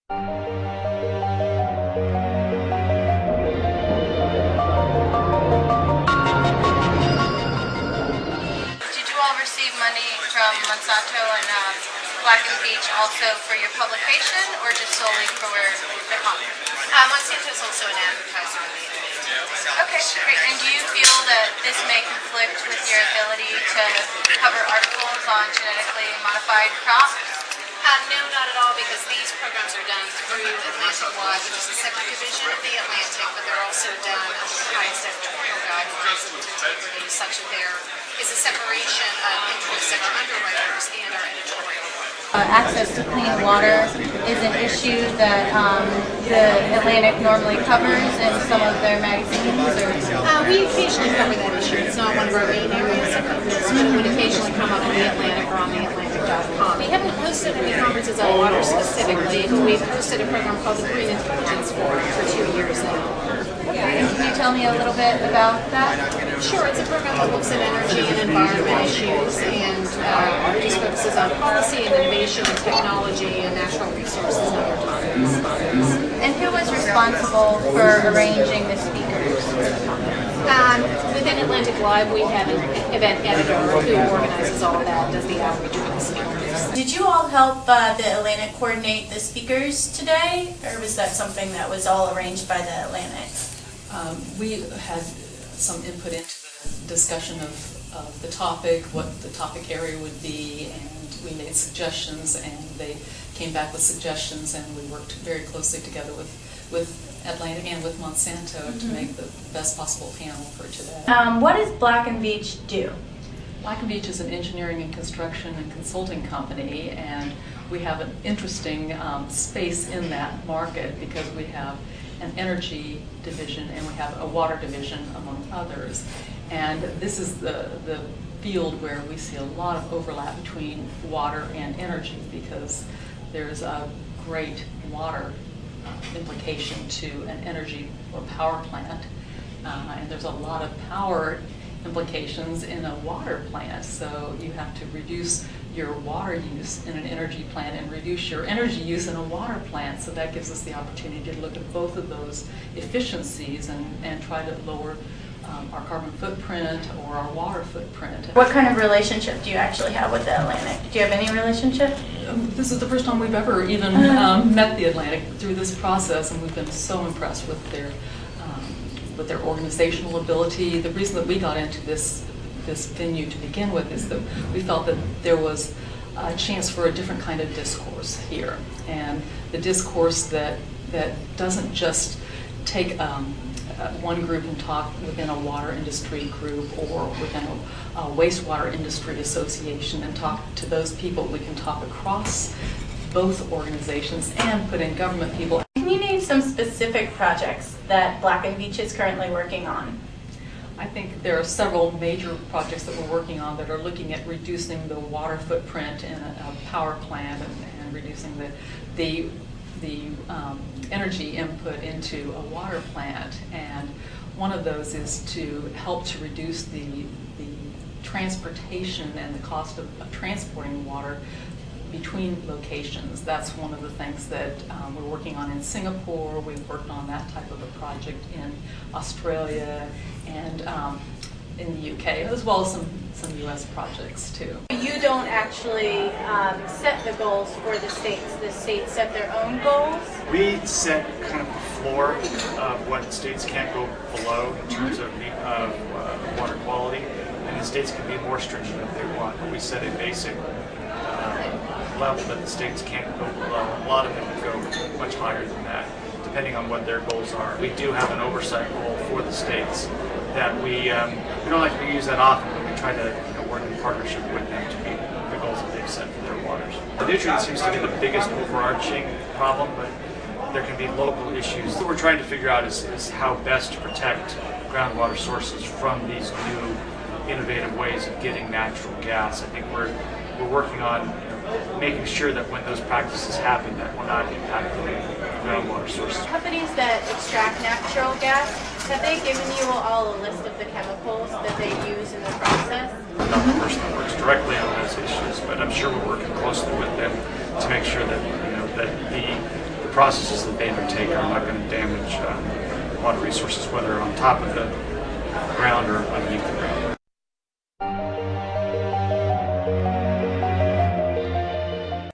Did you all receive money from Monsanto and Black & Veatch also for your publication, or just solely for the conference? Monsanto is also an advertiser in the Okay, great. And do you feel that this may conflict with your ability to cover articles on genetically modified crops? No, not at all, because these programs are done through Atlantic Live, which is a separate division of the Atlantic, but they're also done under the highest editorial guidelines of integrity, such that there is a separation of interests of our underwriters and our editorial. Access to clean water is an issue that the Atlantic normally covers in some of their magazines? We occasionally cover that issue. It's not one of our main areas of focus, but it would occasionally come up in the Atlantic or on theatlantic.com. We haven't hosted any conferences on water specifically, but we've hosted a program called the Green Intelligence Forum for 2 years now. And can you tell me a little bit about that? Sure, it's a program that looks at energy and environment issues and just focuses on policy and innovation and technology and natural resources and other topics. And who was responsible for arranging the speakers for the conference? Within Atlantic Live, we have an event editor who organizes all of that, does the outreach for the speakers. Did you all help the Atlantic coordinate the speakers today, or was that something that was all arranged by the Atlantic? We had some input into the discussion of the topic, what the topic area would be, and we made suggestions, and they came back with suggestions, and we worked very closely together with Atlantic and with Monsanto to make the best possible panel for today. What does Black & Veatch do? Black & Veatch is an engineering and construction and consulting company, and we have an interesting space in that market because we have an energy division and we have a water division, among others. And this is the field where we see a lot of overlap between water and energy because there's a great water implication to an energy or power plant, and there's a lot of power implications in a water plant. So you have to reduce your water use in an energy plant and reduce your energy use in a water plant. So that gives us the opportunity to look at both of those efficiencies and try to lower our carbon footprint or our water footprint. What kind of relationship do you actually have with the Atlantic? Do you have any relationship? This is the first time we've ever even met the Atlantic through this process, and we've been so impressed with their organizational ability. The reason that we got into this venue to begin with is that we felt that there was a chance for a different kind of discourse here, and the discourse that doesn't just take one group and talk within a water industry group or within a wastewater industry association and talk to those people. We can talk across both organizations and put in government people. Can you name some specific projects that Black & Veatch is currently working on? I think there are several major projects that we're working on that are looking at reducing the water footprint in a power plant and reducing the energy input into a water plant. And one of those is to help to reduce the transportation and the cost of transporting water between locations. That's one of the things that we're working on in Singapore. We've worked on that type of a project in Australia and in the UK, as well as some US projects too. You don't actually set the goals for the states set their own goals? We set kind of the floor of what states can't go below in terms of water quality, and the states can be more stringent if they want, but we set a basic level that the states can't go below. A lot of them would go much higher than that, depending on what their goals are. We do have an oversight role for the states that we don't like to use that often, but we try to work in partnership with them to meet the goals that they've set for their waters. The nutrient seems to be the biggest overarching problem, but there can be local issues. What we're trying to figure out is how best to protect groundwater sources from these new innovative ways of getting natural gas. I think we're working on making sure that when those practices happen, that we're not impacting groundwater sources. Companies that extract natural gas, have they given you all a list of the chemicals that they use in the process? I'm not the person that works directly on those issues, but I'm sure we're working closely with them to make sure that that the processes that they undertake are not going to damage water resources, whether on top of the ground or underneath the ground.